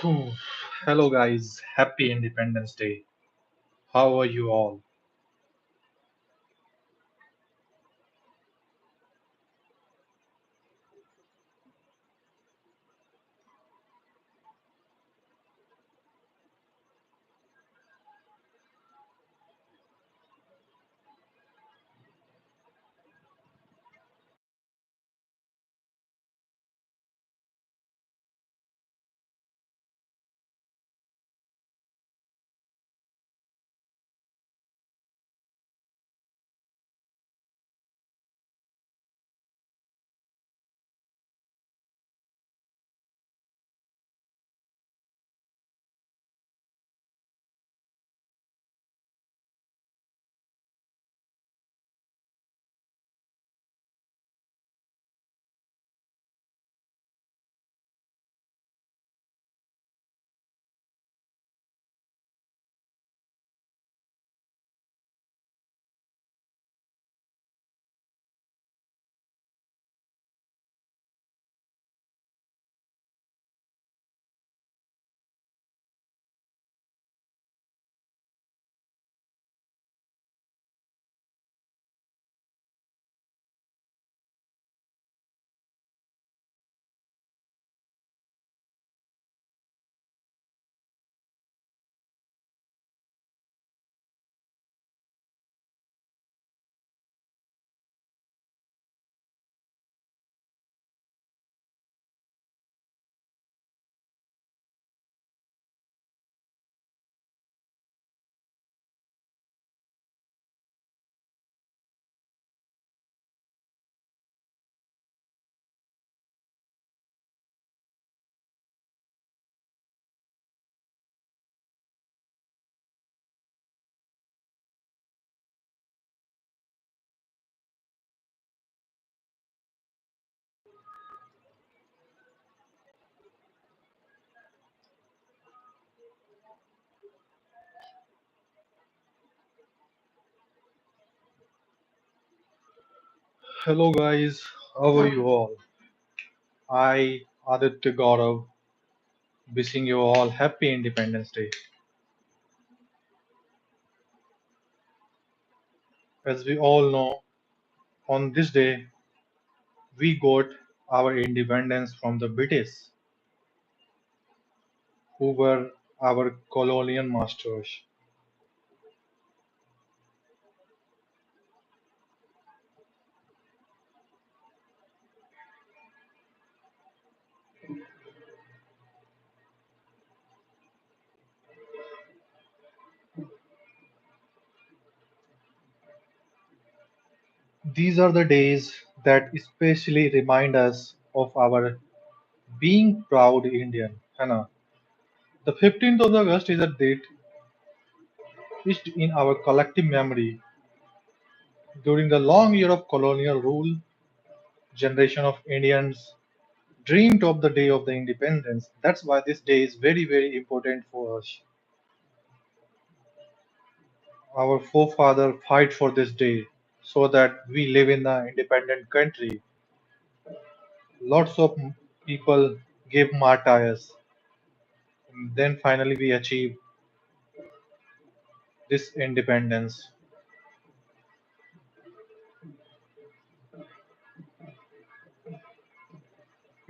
Phew. Hello, guys. Happy Independence Day. How are you all? Hello, guys. How are you all? I, Aditya Gaurav, wishing you all Happy Independence Day. As we all know, on this day, we got our independence from the British, who were our colonial masters. These are the days that especially remind us of our being proud Indian. है ना? The 15th of August is a date etched in our collective memory. During the long year of colonial rule, generation of Indians dreamed of the day of the independence. That's why this day is very, very important for us. Our forefather fight for this day so that we live in an independent country. Lots of people gave martyrs. And then finally we achieve this independence.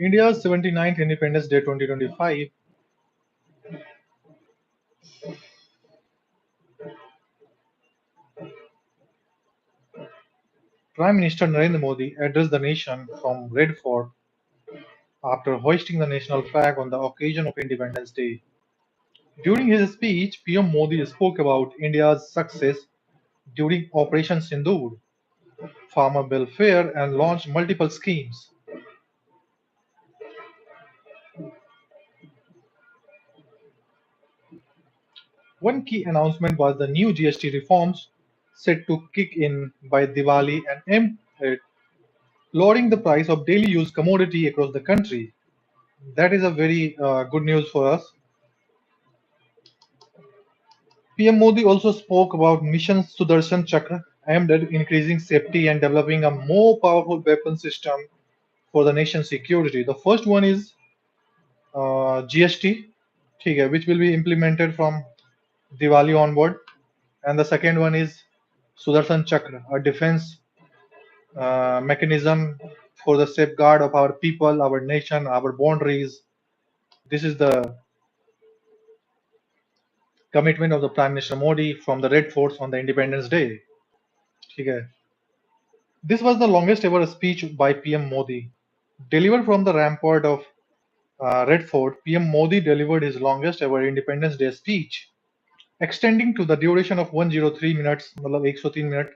India's 79th Independence Day 2025. Prime Minister Narendra Modi addressed the nation from Red Fort after hoisting the national flag on the occasion of Independence Day. During his speech, PM Modi spoke about India's success during Operation Sindoor, farmer welfare, and launched multiple schemes. One key announcement was the new GST reforms set to kick in by Diwali and aimed at lowering the price of daily use commodity across the country. That is a very good news for us. PM Modi also spoke about Mission Sudarshan Chakra, aimed at increasing safety and developing a more powerful weapon system for the nation's security. The first one is GST. ठीक है, which will be implemented from Diwali onward. And the second one is Sudarshan Chakra, a defense mechanism for the safeguard of our people, our nation, our boundaries. This is the commitment of the Prime Minister Modi from the Red Forts on the Independence Day. ठीक है. This was the longest ever speech by PM Modi. Delivered from the rampart of Red Fort, PM Modi delivered his longest ever Independence Day speech, extending to the duration of 103 minutes, मतलब 103 minutes.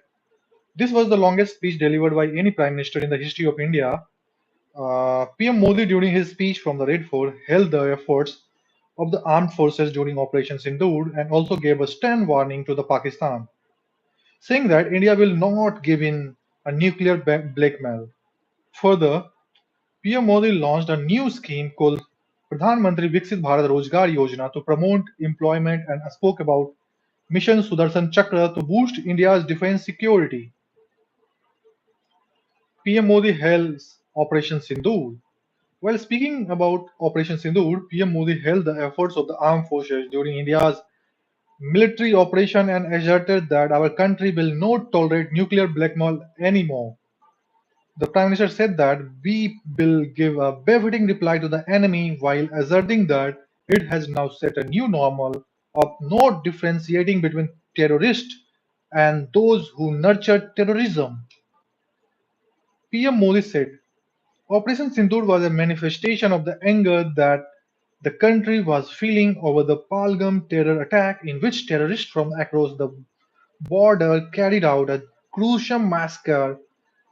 This was the longest speech delivered by any Prime Minister in the history of India. PM Modi, during his speech from the Red Fort, hailed the efforts of the armed forces during Operation Sindoor and also gave a stern warning to the Pakistan, saying that India will not give in a nuclear blackmail. Further, PM Modi launched a new scheme called Pradhan Mantri Viksit Bharat Rozgar Yojana to promote employment and spoke about Mission Sudarshan Chakra to boost India's defense security. PM Modi hails Operation Sindoor. While speaking about Operation Sindoor, PM Modi hailed the efforts of the armed forces during India's military operation and asserted that our country will not tolerate nuclear blackmail anymore. The Prime Minister said that we will give a befitting reply to the enemy while asserting that it has now set a new normal of not differentiating between terrorists and those who nurture terrorism. PM Modi said Operation Sindoor was a manifestation of the anger that the country was feeling over the Palgam terror attack, in which terrorists from across the border carried out a gruesome massacre,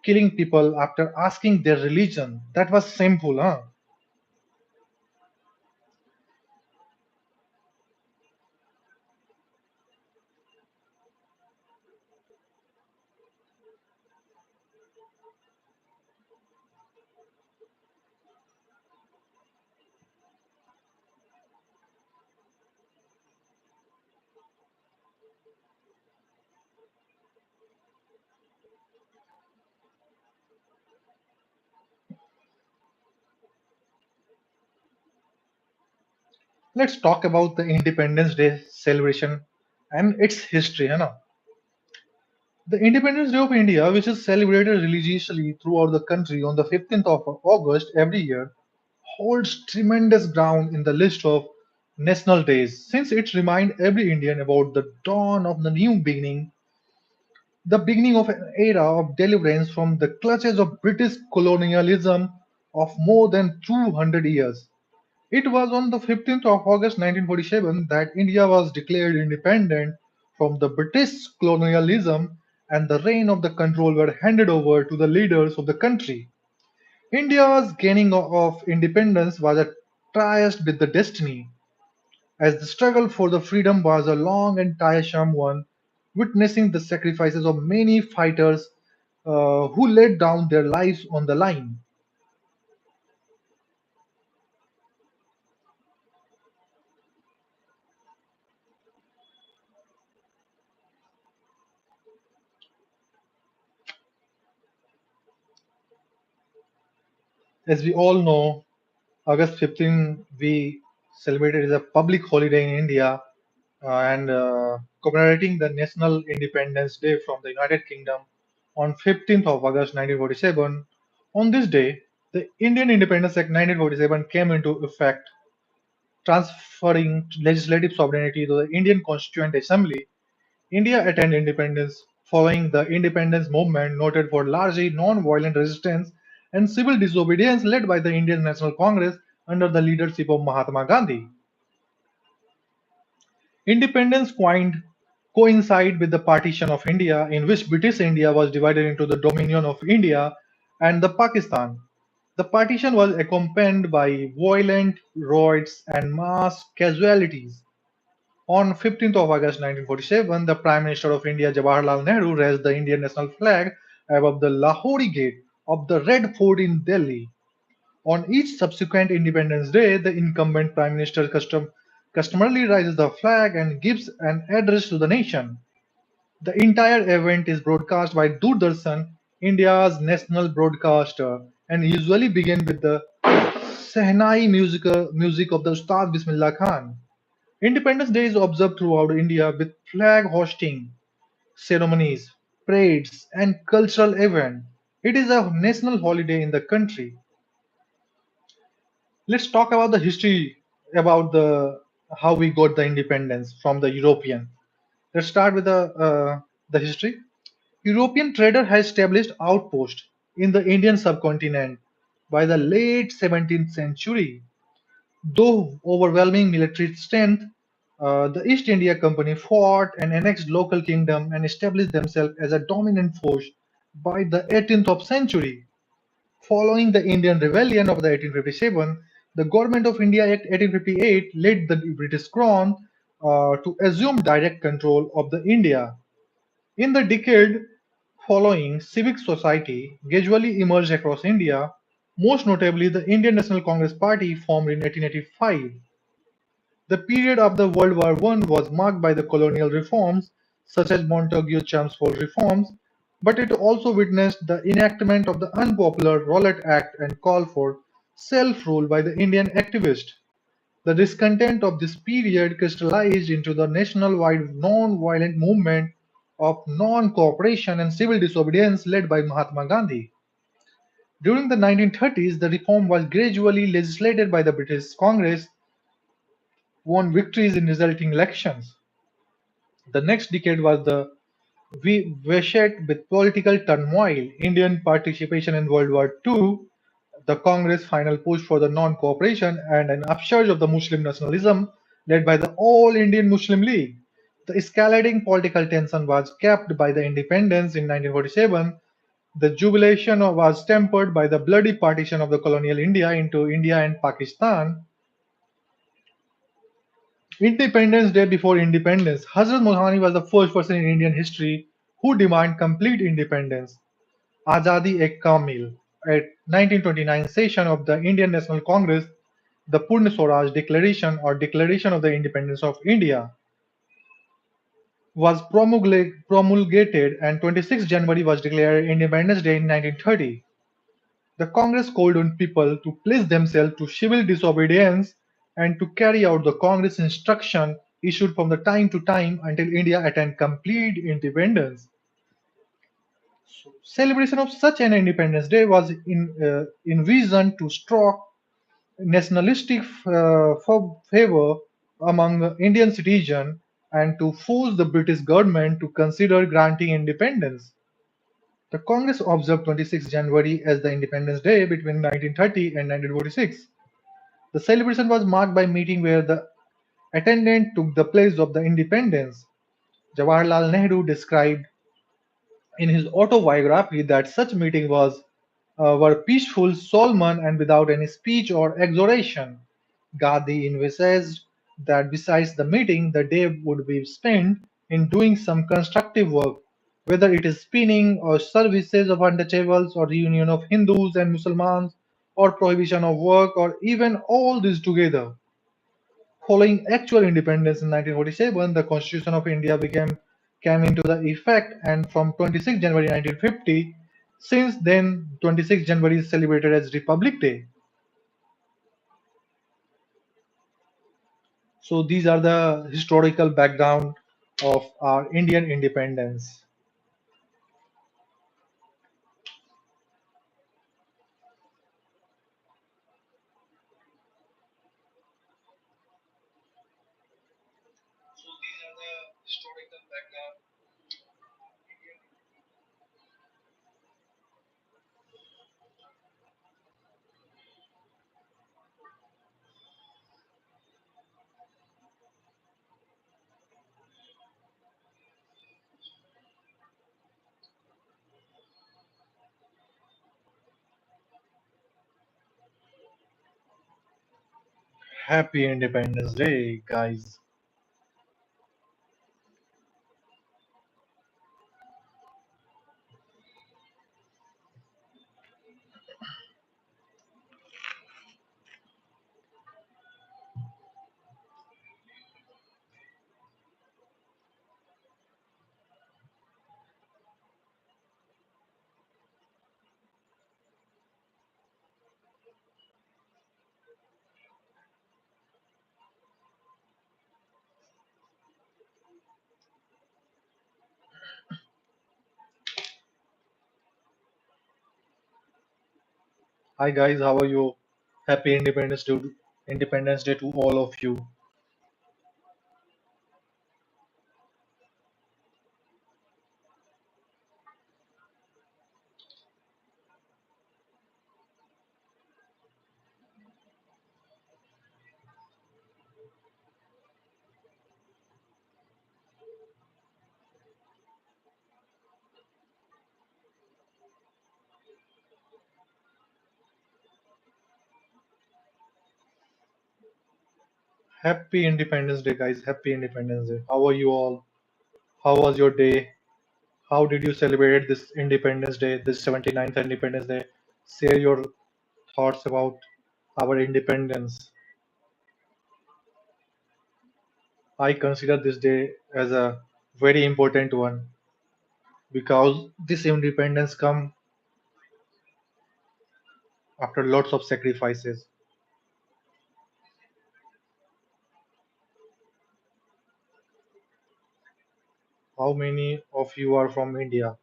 killing people after asking their religion. That was simple, huh? Let's talk about the Independence Day celebration and its history. है ना? The Independence Day of India, which is celebrated religiously throughout the country on the 15th of August every year, holds tremendous ground in the list of national days since it reminds every Indian about the dawn of the new beginning, the beginning of an era of deliverance from the clutches of British colonialism of more than 200 years. It was on the 15th of August 1947 that India was declared independent from the British colonialism and the reign of the control were handed over to the leaders of the country. India's gaining of independence was a tryst with the destiny, as the struggle for the freedom was a long and tiresome one, witnessing the sacrifices of many fighters who laid down their lives on the line. As we all know, August 15 we celebrated as a public holiday in India and commemorating the National Independence Day from the United Kingdom on 15th of August 1947. On this day, the Indian Independence Act 1947 came into effect, transferring legislative sovereignty to the Indian Constituent Assembly. India attained independence following the independence movement noted for largely non-violent resistance and civil disobedience led by the Indian National Congress under the leadership of Mahatma Gandhi. Independence coincide with the partition of India, in which British India was divided into the Dominion of India and the Pakistan. The partition was accompanied by violent riots and mass casualties. On 15th of August 1947, the Prime Minister of India Jawaharlal Nehru raised the Indian national flag above the Lahori Gate of the Red Fort in Delhi. On each subsequent Independence Day, the incumbent Prime Minister customarily raises the flag and gives an address to the nation. The entire event is broadcast by Doordarshan, India's national broadcaster, and usually begin with the Sehnai music of the Ustad Bismillah Khan. Independence Day is observed throughout India with flag hosting ceremonies, parades, and cultural events. It is a national holiday in the country. Let's talk about the history about the how we got the independence from the European. Let's start with the history. European trader had established outposts in the Indian subcontinent by the late 17th century. Though overwhelming military strength, the East India Company fought and annexed local kingdom and established themselves as a dominant force by the 18th of century. Following the Indian Rebellion of the 1857, the Government of India Act 1858 led the British Crown to assume direct control of the India. In the decade following, civic society gradually emerged across India, most notably the Indian National Congress Party formed in 1885. The period after World War I was marked by the colonial reforms, such as Montagu-Chelmsford reforms, but it also witnessed the enactment of the unpopular Rowlatt Act and call for self-rule by the Indian activists. The discontent of this period crystallized into the nationwide non-violent movement of non-cooperation and civil disobedience led by Mahatma Gandhi. During the 1930s, the reform was gradually legislated by the British Congress, won victories in resulting elections. The next decade was the washed with political turmoil, Indian participation in World War II, the Congress' final push for the non-cooperation, and an upsurge of the Muslim nationalism led by the All Indian Muslim League. The escalating political tension was capped by the independence in 1947. The jubilation was tempered by the bloody partition of the colonial India into India and Pakistan. Independence Day before independence. Hazrat Mohani was the first person in Indian history who demanded complete independence. Azadi Ek Kamil. At 1929 session of the Indian National Congress, the Purna Swaraj Declaration or Declaration of the Independence of India was promulgated and 26 January was declared Independence Day in 1930. The Congress called on people to pledge themselves to civil disobedience and to carry out the Congress instruction issued from the time to time until India attained complete independence. Celebration of such an Independence Day was envisioned to stroke nationalistic favor among Indian citizens and to force the British government to consider granting independence. The Congress observed 26 January as the Independence Day between 1930 and 1946. The celebration was marked by meeting where the attendant took the place of the independence. Jawaharlal Nehru described in his autobiography that such meeting were peaceful, solemn, and without any speech or exhortation. Gandhi envisaged that besides the meeting, the day would be spent in doing some constructive work, whether it is spinning or services of untouchables or reunion of Hindus and Muslims or prohibition of work or even all this together. Following actual independence in 1947, the Constitution of India came into the effect, and from 26 January 1950, since then 26 January is celebrated as Republic Day. So these are the historical background of our Indian independence. Happy Independence Day, guys. Hi guys, how are you? Happy Independence Day to all of you. Happy Independence Day, guys. Happy Independence Day. How are you all? How was your day? How did you celebrate this Independence Day, this 79th Independence Day? Share your thoughts about our independence. I consider this day as a very important one because this independence come after lots of sacrifices. How many of you are from India?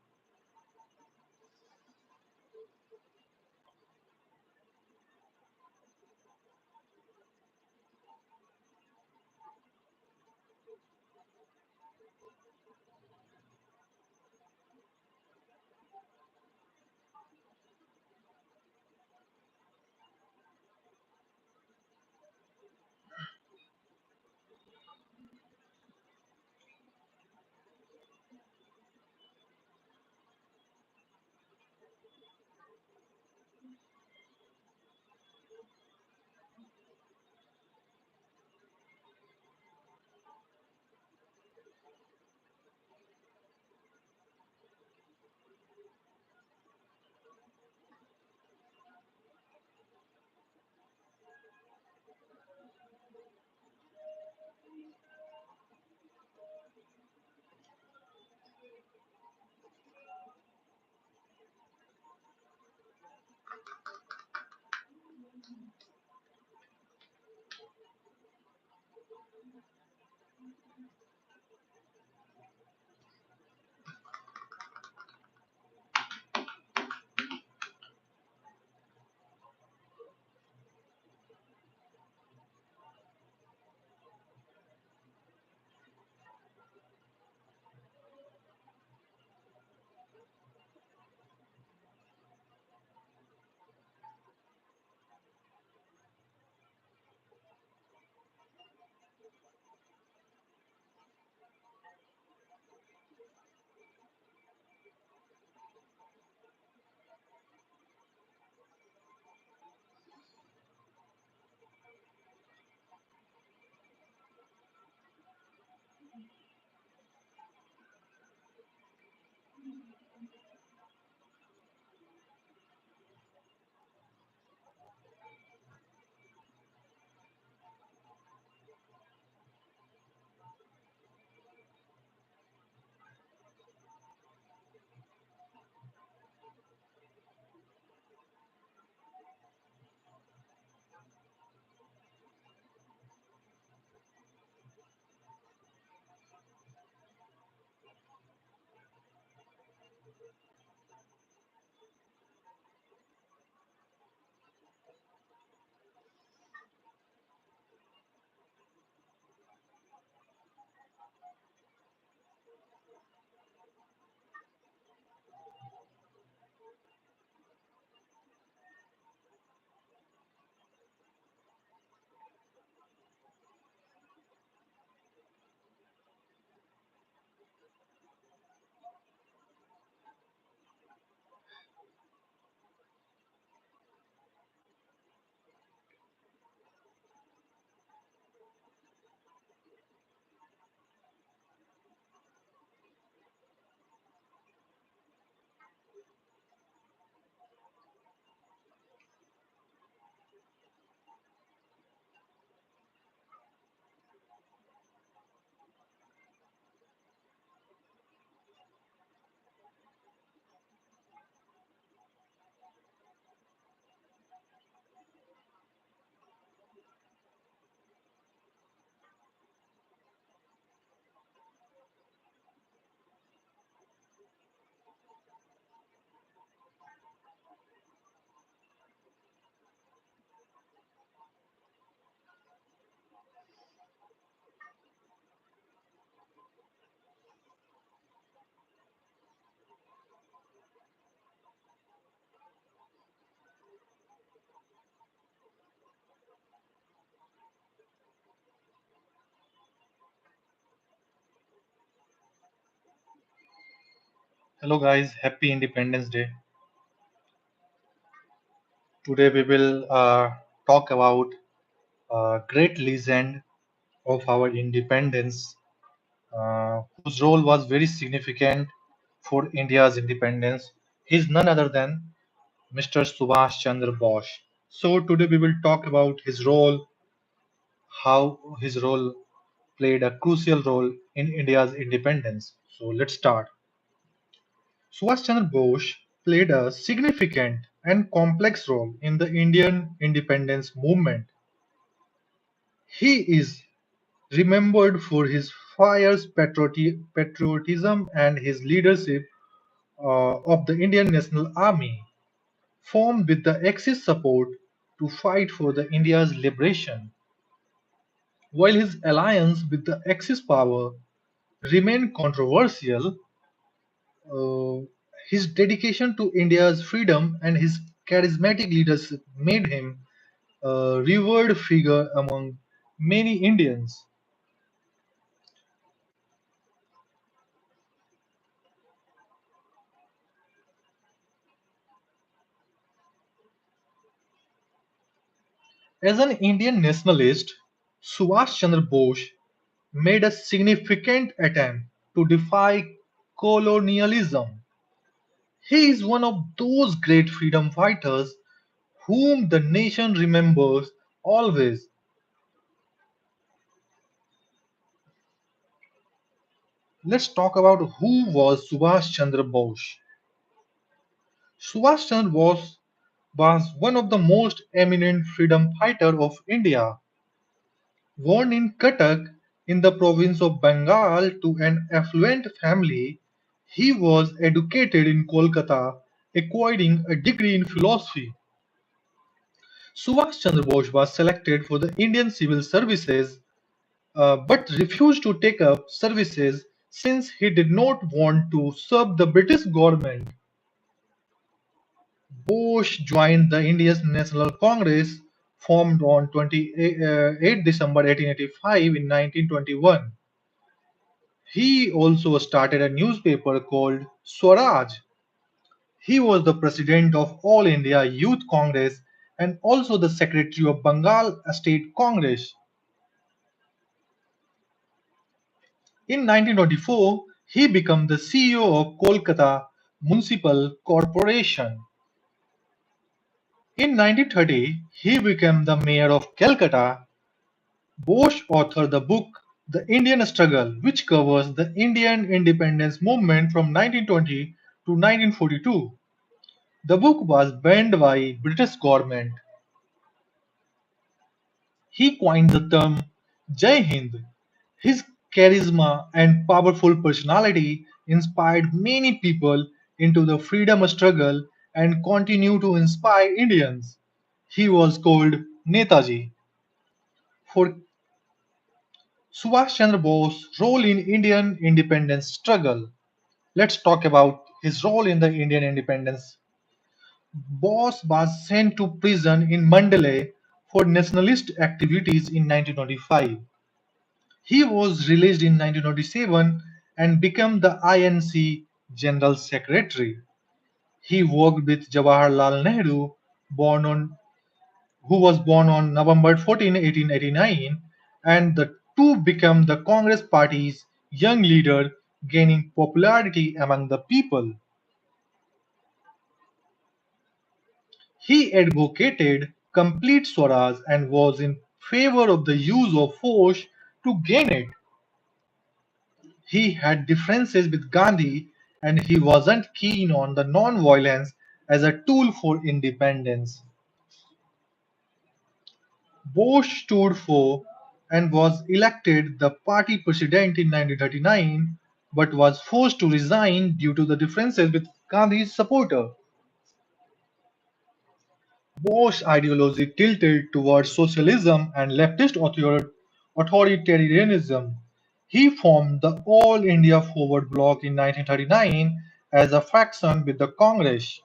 Hello, guys. Happy Independence Day. Today we will talk about a great legend of our independence, whose role was very significant for India's independence. He's none other than Mr. Subash Chandra Bose. So today we will talk about his role, how his role played a crucial role in India's independence. So let's start. Subhash Chandra Bose played a significant and complex role in the Indian independence movement. He is remembered for his fierce patriotism and his leadership of the Indian National Army, formed with the Axis support to fight for the India's liberation. While his alliance with the Axis power remained controversial, uh, his dedication to India's freedom and his charismatic leadership made him a revered figure among many Indians. As an Indian nationalist, Subhash Chandra Bose made a significant attempt to defy colonialism. He is one of those great freedom fighters whom the nation remembers always. Let's talk about who was Subhash Chandra Bose. Subhash Chandra Bose was one of the most eminent freedom fighters of India. Born in Cuttack in the province of Bengal to an affluent family, he was educated in Kolkata, acquiring a degree in philosophy. Subhash Chandra Bose was selected for the Indian Civil Services but refused to take up services since he did not want to serve the British government. Bose joined the Indian National Congress, formed on 28 December 1885 in 1921. He also started a newspaper called Swaraj. He was the president of All India Youth Congress and also the secretary of Bengal State Congress. In 1924, he became the CEO of Kolkata Municipal Corporation. In 1930, he became the mayor of Calcutta. Bose authored the book The Indian Struggle, which covers the Indian independence movement from 1920 to 1942. The book was banned by British government. He coined the term Jai Hind. His charisma and powerful personality inspired many people into the freedom struggle and continue to inspire Indians. He was called Netaji. For Subhash Chandra Bose's role in Indian independence struggle, let's talk about his role in the Indian independence. Bose was sent to prison in Mandalay for nationalist activities in 1925. He was released in 1927 and became the INC General Secretary. He worked with Jawaharlal Nehru, born on, who was born on November 14, 1889, and the two became the Congress Party's young leader, gaining popularity among the people. He advocated complete Swaraj and was in favor of the use of force to gain it. He had differences with Gandhi and he wasn't keen on the non-violence as a tool for independence. Bose stood for and was elected the party president in 1939 but was forced to resign due to the differences with Gandhi's supporter. Bose's ideology tilted towards socialism and leftist authoritarianism. He formed the All India Forward Bloc in 1939 as a faction with the Congress.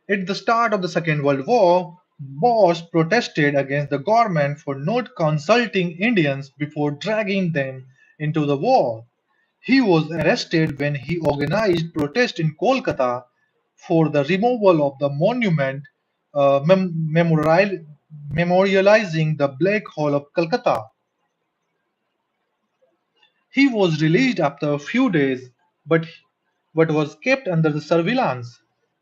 At the start of the Second World War, Bose protested against the government for not consulting Indians before dragging them into the war. He was arrested when he organized protest in Kolkata for the removal of the monument memorializing the Black Hole of Calcutta. He was released after a few days, but, but was kept under the surveillance.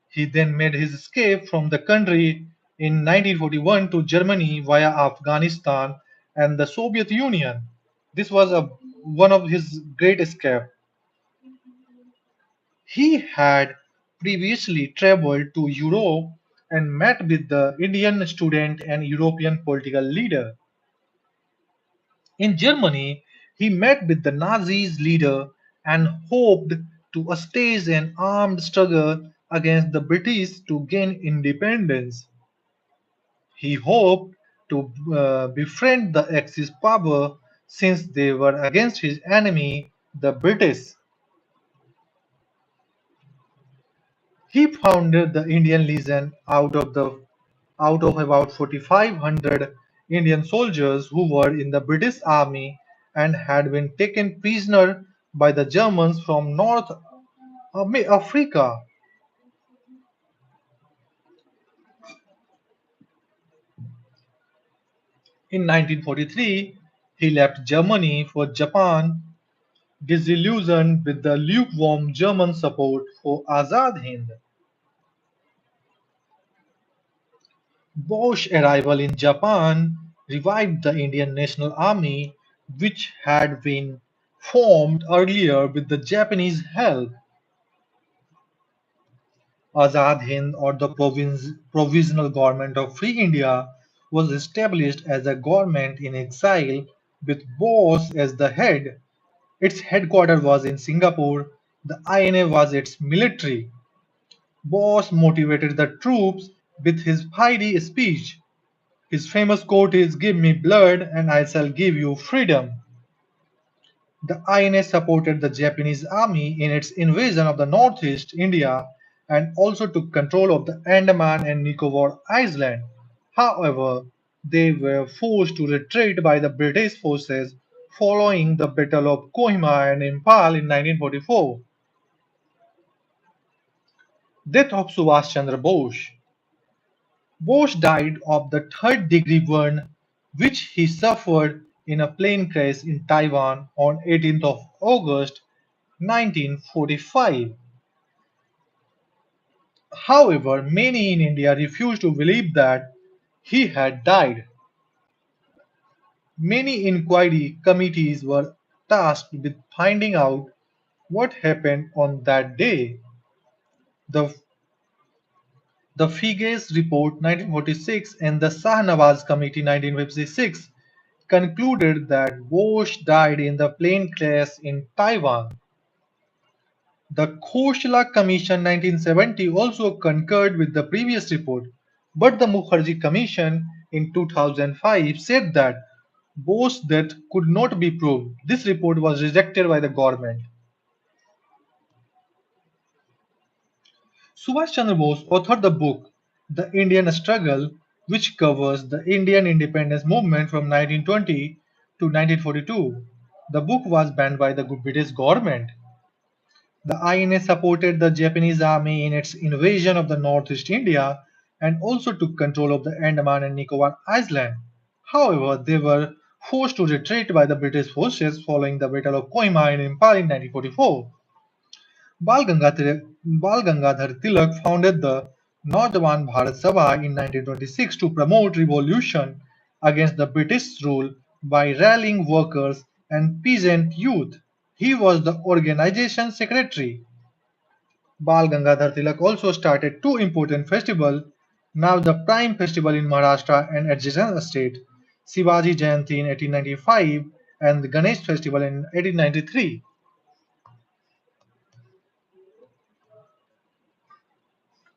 He then made his escape from the country in 1941 to Germany via Afghanistan and the Soviet Union. This was one of his great escape. He had previously traveled to Europe and met with the Indian student and European political leader. In Germany, he met with the Nazis leader and hoped to stage an armed struggle against the British to gain independence. He hoped to befriend the Axis power since they were against his enemy, the British. He founded the Indian Legion out of about 4,500 Indian soldiers who were in the British Army and had been taken prisoner by the Germans from North Africa. In 1943, he left Germany for Japan, disillusioned with the lukewarm German support for Azad Hind. Bosch's arrival in Japan revived the Indian National Army, which had been formed earlier with the Japanese help. Azad Hind, or the Provisional Government of Free India, was established as a government in exile with Bose as the head. Its headquarters was in Singapore. The INA was its military. Bose motivated the troops with his fiery speech. His famous quote is, "Give me blood and I shall give you freedom." The INA supported the Japanese army in its invasion of the northeast India and also took control of the Andaman and Nicobar Island. However, they were forced to retreat by the British forces following the Battle of Kohima and Impal in 1944. Death of Subash Chandra Bose. Bose died of the third-degree burn which he suffered in a plane crash in Taiwan on 18th of August 1945. However, many in India refused to believe that he had died. Many inquiry committees were tasked with finding out what happened on that day. The, the Figes Report 1946 and the Shahnawaz Committee 1956 concluded that Bose died in the plane crash in Taiwan. The Khoshla Commission 1970 also concurred with the previous report, but the Mukherjee Commission in 2005 said that Bose's death could not be proved. This report was rejected by the government. Subhash Chandra Bose authored the book The Indian Struggle, which covers the Indian independence movement from 1920 to 1942. The book was banned by the British government. The INA supported the Japanese army in its invasion of the northeast India and also took control of the Andaman and Nicobar Island. However, they were forced to retreat by the British forces following the Battle of Kohima and Impal in 1944. Bal Gangadhar Tilak founded the Naujawan Bharat Sabha in 1926 to promote revolution against the British rule by rallying workers and peasant youth. He was the organization secretary. Bal Gangadhar Tilak also started two important festivals, now the prime festival in Maharashtra and adjacent state, Shivaji Jayanti in 1895 and the Ganesh festival in 1893.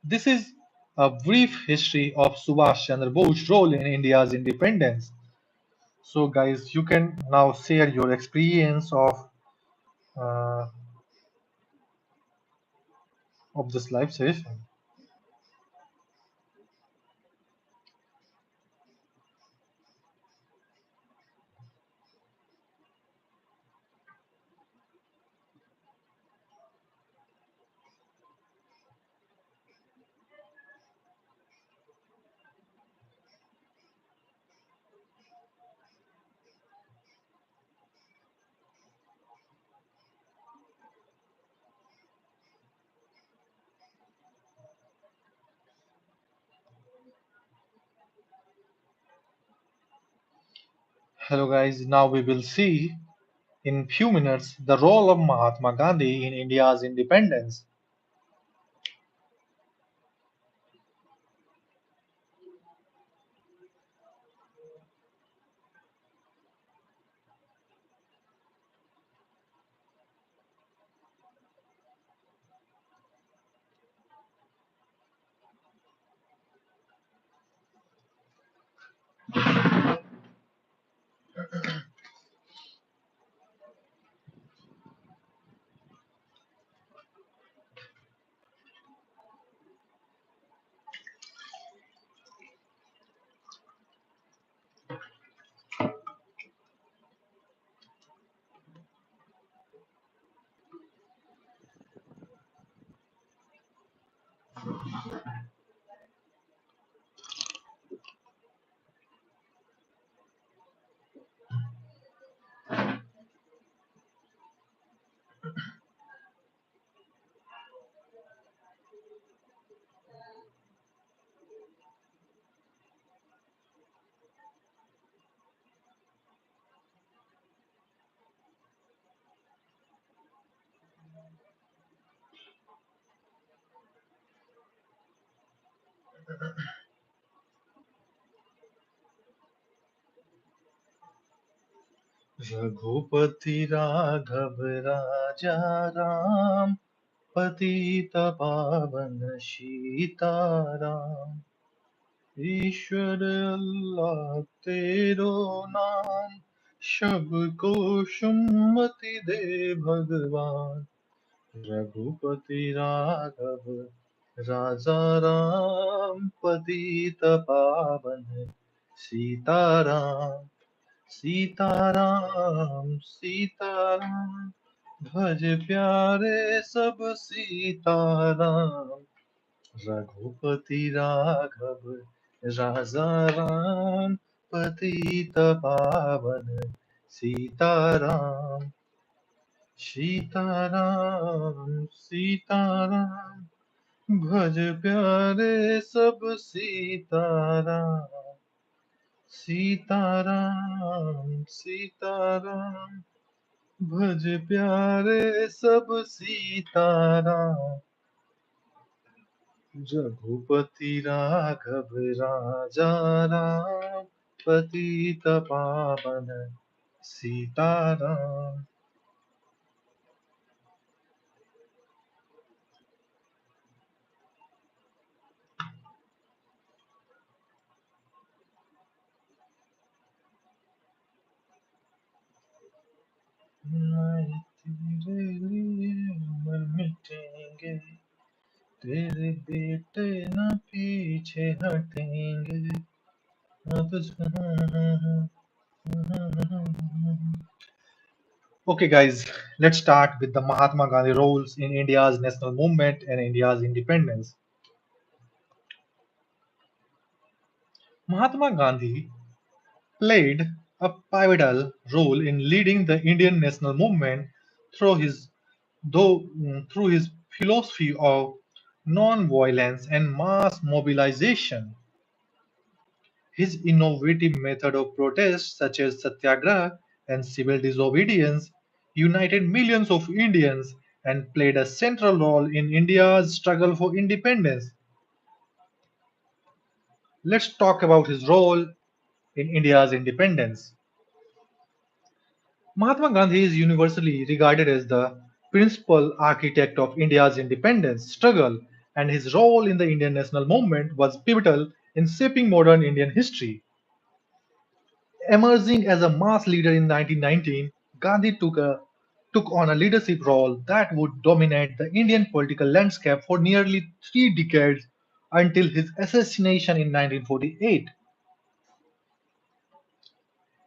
This is a brief history of Subhash Chandra Bose's role in India's independence. So, guys, you can now share your experience uh, of this live session. Hello guys, now we will see in few minutes the role of Mahatma Gandhi in India's independence. Raghupati Raghav राजा राम पतित पावन सीताराम ईश्वर अल्लाह तेरो नाम सबको सुमति दे भगवान रघुपति राघव राजा राम पतित पावन सीताराम सीताराम सीताराम भज प्यारे सब सीताराम रघुपति राघव राजा राम पतित पावन सीताराम सीताराम सीताराम भज प्यारे सब सीताराम सीताराम सीताराम भज प्यारे सब सीताराम रघुपति राघव राजा राम पतित पावन सीताराम मैं तेरे लिए मर मिटेंगे तेरे बेटे न पीछे हटेंगे Okay, guys, let's start with the Mahatma Gandhi roles in India's national movement and India's independence. Mahatma Gandhi played a pivotal role in leading the Indian national movement through through his philosophy of non-violence and mass mobilization. His innovative method of protest, such as satyagraha and civil disobedience, united millions of Indians and played a central role in India's struggle for independence. Let's talk about his role in India's independence. Mahatma Gandhi is universally regarded as the principal architect of India's independence struggle, and his role in the Indian national movement was pivotal in shaping modern Indian history. Emerging as a mass leader in 1919, Gandhi took on a leadership role that would dominate the Indian political landscape for nearly 3 decades until his assassination in 1948.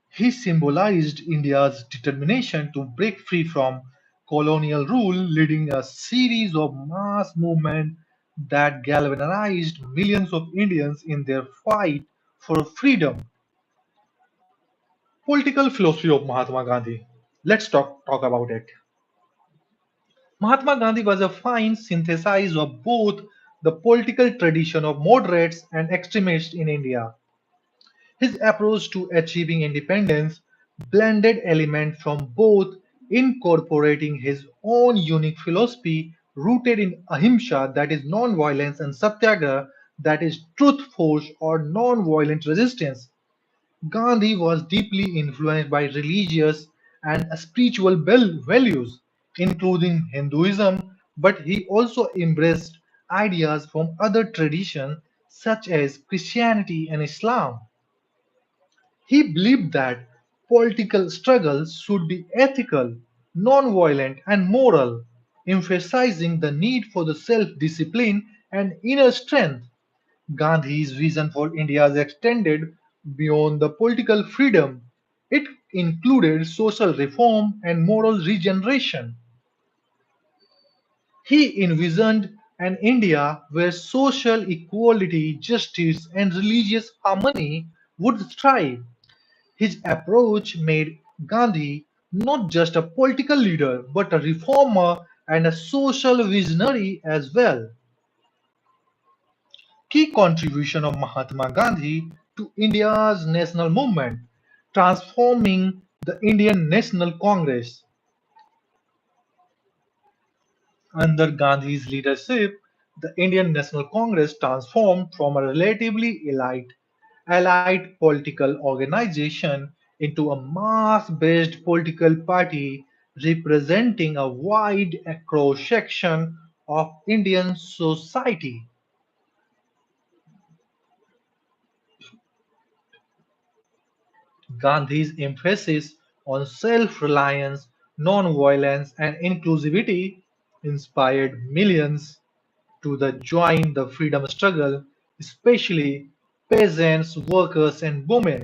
He symbolized India's determination to break free from colonial rule, leading a series of mass movements that galvanized millions of Indians in their fight for freedom. Political philosophy of Mahatma Gandhi. Let's talk about it. Mahatma Gandhi was a fine synthesis of both the political tradition of moderates and extremists in India. His approach to achieving independence blended elements from both, incorporating his own unique philosophy rooted in ahimsa, that is non-violence, and satyagraha, that is truth force or non-violent resistance. Gandhi was deeply influenced by religious and spiritual values, including Hinduism, but he also embraced ideas from other traditions such as Christianity and Islam. He believed that political struggles should be ethical, non-violent, and moral, emphasizing the need for the self-discipline and inner strength. Gandhi's vision for India extended beyond the political freedom. It included social reform and moral regeneration. He envisioned an India where social equality, justice, and religious harmony would thrive. His approach made Gandhi not just a political leader but a reformer and a social visionary as well. Key contribution of Mahatma Gandhi to India's national movement, transforming the Indian National Congress. Under Gandhi's leadership, the Indian National Congress transformed from a relatively allied political organization into a mass-based political party representing a wide cross-section of Indian society. Gandhi's emphasis on self-reliance, non-violence, and inclusivity inspired millions to join the freedom struggle, especially peasants, workers, and women.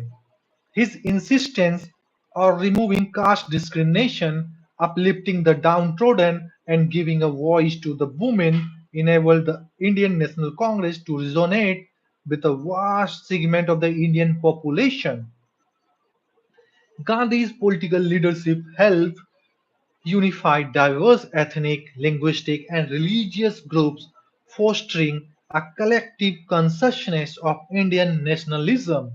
His insistence on removing caste discrimination, uplifting the downtrodden, and giving a voice to the women enabled the Indian National Congress to resonate with a vast segment of the Indian population. Gandhi's political leadership helped unify diverse ethnic, linguistic, and religious groups, fostering a collective consciousness of Indian nationalism.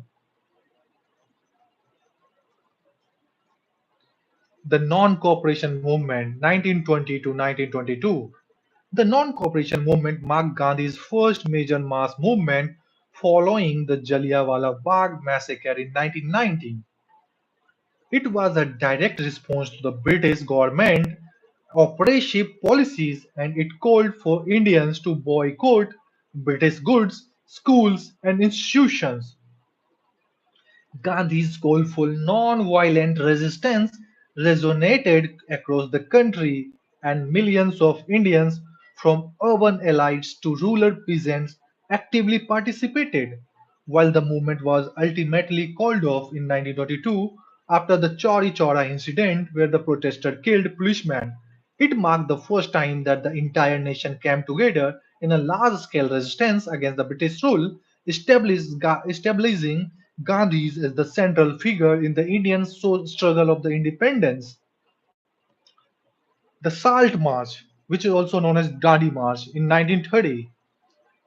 The non-cooperation movement 1920 to 1922. The non-cooperation movement marked Gandhi's first major mass movement following the Jallianwala Bagh massacre in 1919. It was a direct response to the British government oppressive policies, and it called for Indians to boycott British goods, schools, and institutions. Gandhi's call for non-violent resistance resonated across the country, and millions of Indians, from urban elites to rural peasants, actively participated. While the movement was ultimately called off in 1922 after the Chauri Chaura incident where the protesters killed policemen, it marked the first time that the entire nation came together in a large-scale resistance against the British rule, establishing Gandhi as the central figure in the Indian struggle of the independence. The Salt March, which is also known as Dandi March, in 1930.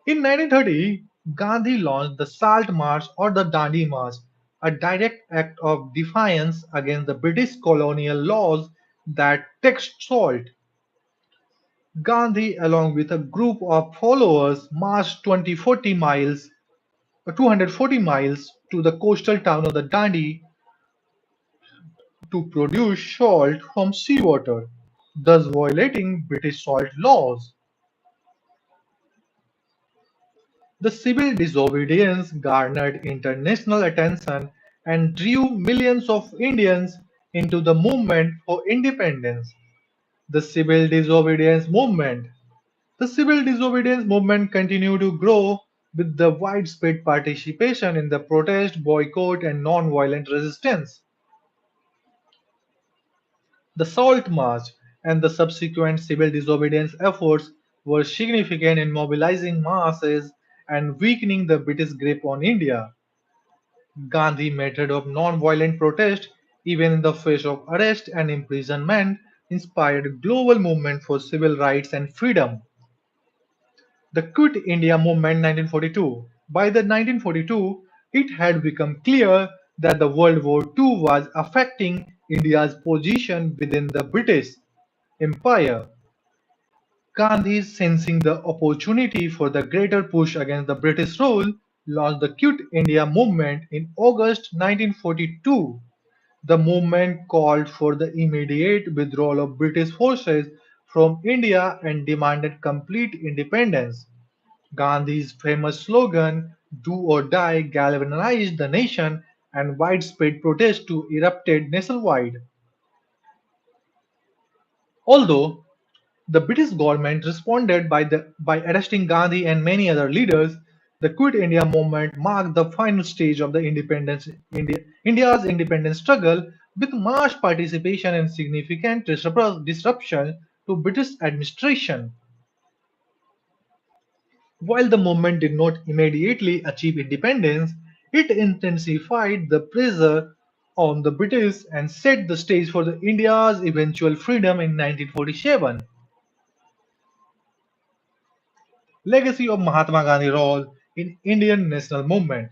In 1930, Gandhi launched the Salt March or the Dandi March, a direct act of defiance against the British colonial laws that taxed salt. Gandhi, along with a group of followers, marched 240 miles to the coastal town of the Dandi to produce salt from seawater, thus violating British salt laws. The civil disobedience garnered international attention and drew millions of Indians into the movement for independence. The civil disobedience movement. The civil disobedience movement continued to grow with the widespread participation in the protest, boycott, and non-violent resistance. The Salt March and the subsequent civil disobedience efforts were significant in mobilizing masses and weakening the British grip on India. Gandhi's method of non-violent protest, even in the face of arrest and imprisonment, inspired a global movement for civil rights and freedom. The Quit India Movement 1942. By the 1942, It had become clear that the World War II was affecting India's position within the British Empire. Gandhi, sensing the opportunity for the greater push against the British rule, launched the Quit India movement in August 1942. The movement called for the immediate withdrawal of British forces from India and demanded complete independence. Gandhi's famous slogan, "Do or die," galvanized the nation, and widespread protest erupted nationwide. Although the British government responded by arresting Gandhi and many other leaders, the Quit India movement marked the final stage of the India's independence struggle with mass participation and significant disruption to British administration. While the movement did not immediately achieve independence, it intensified the pressure on the British and set the stage for India's eventual freedom in 1947. Legacy of Mahatma Gandhi's role in Indian national movement.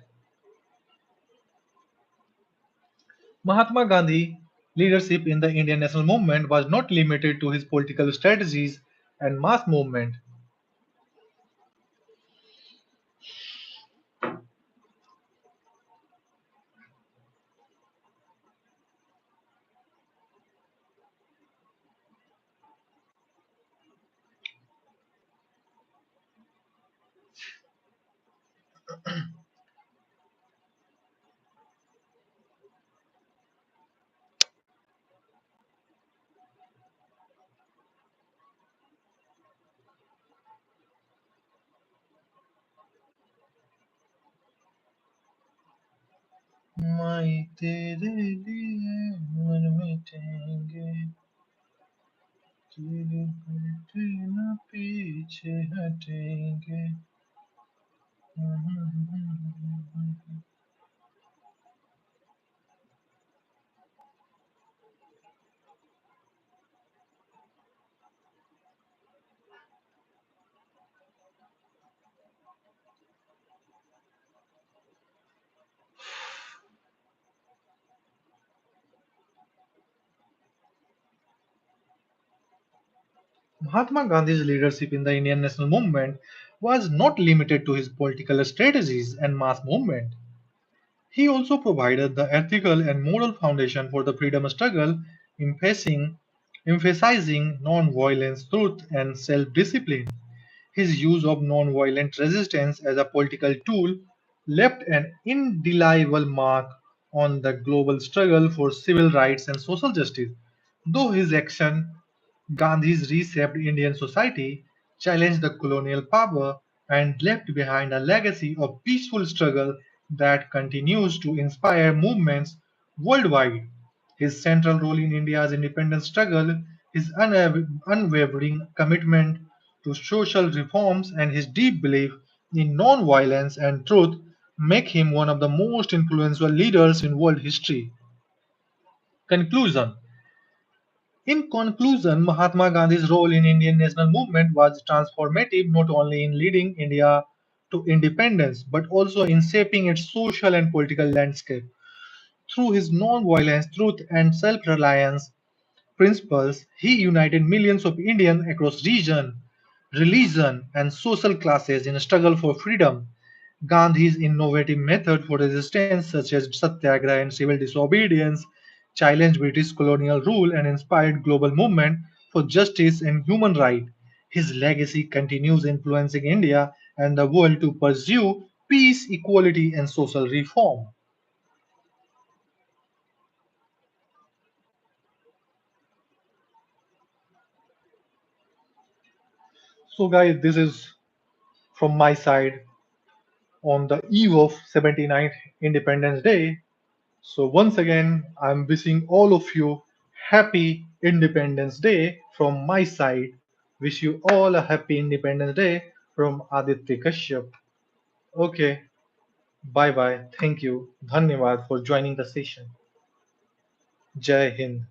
Mahatma Gandhi's leadership in the Indian national movement was not limited to his political strategies and mass movement. मैं तेरे लिए मन मिटेंगे तेरे बेटे न पीछे हटेंगे Mahatma Gandhi's leadership in the Indian national movement was not limited to his political strategies and mass movement. He also provided the ethical and moral foundation for the freedom struggle, emphasizing non-violence, truth, and self-discipline. His use of non-violent resistance as a political tool left an indelible mark on the global struggle for civil rights and social justice. Though his action Gandhi's reshaped Indian society, challenged the colonial power, and left behind a legacy of peaceful struggle that continues to inspire movements worldwide. His central role in India's independence struggle, his unwavering commitment to social reforms, and his deep belief in non-violence and truth make him one of the most influential leaders in world history. Conclusion. In conclusion, Mahatma Gandhi's role in Indian national movement was transformative not only in leading India to independence but also in shaping its social and political landscape. Through his non-violence, truth, and self-reliance principles, he united millions of Indians across region, religion, and social classes in a struggle for freedom. Gandhi's innovative method for resistance, such as satyagraha and civil disobedience, challenged British colonial rule and inspired global movement for justice and human rights. His legacy continues influencing India and the world to pursue peace, equality, and social reform. So, guys, this is from my side on the eve of 79th Independence Day. So, once again, I'm wishing all of you happy Independence Day from my side. Wish you all a happy Independence Day from Aditya Kashyap. Okay, bye bye. Thank you. Dhanyavad for joining the session. Jai Hind.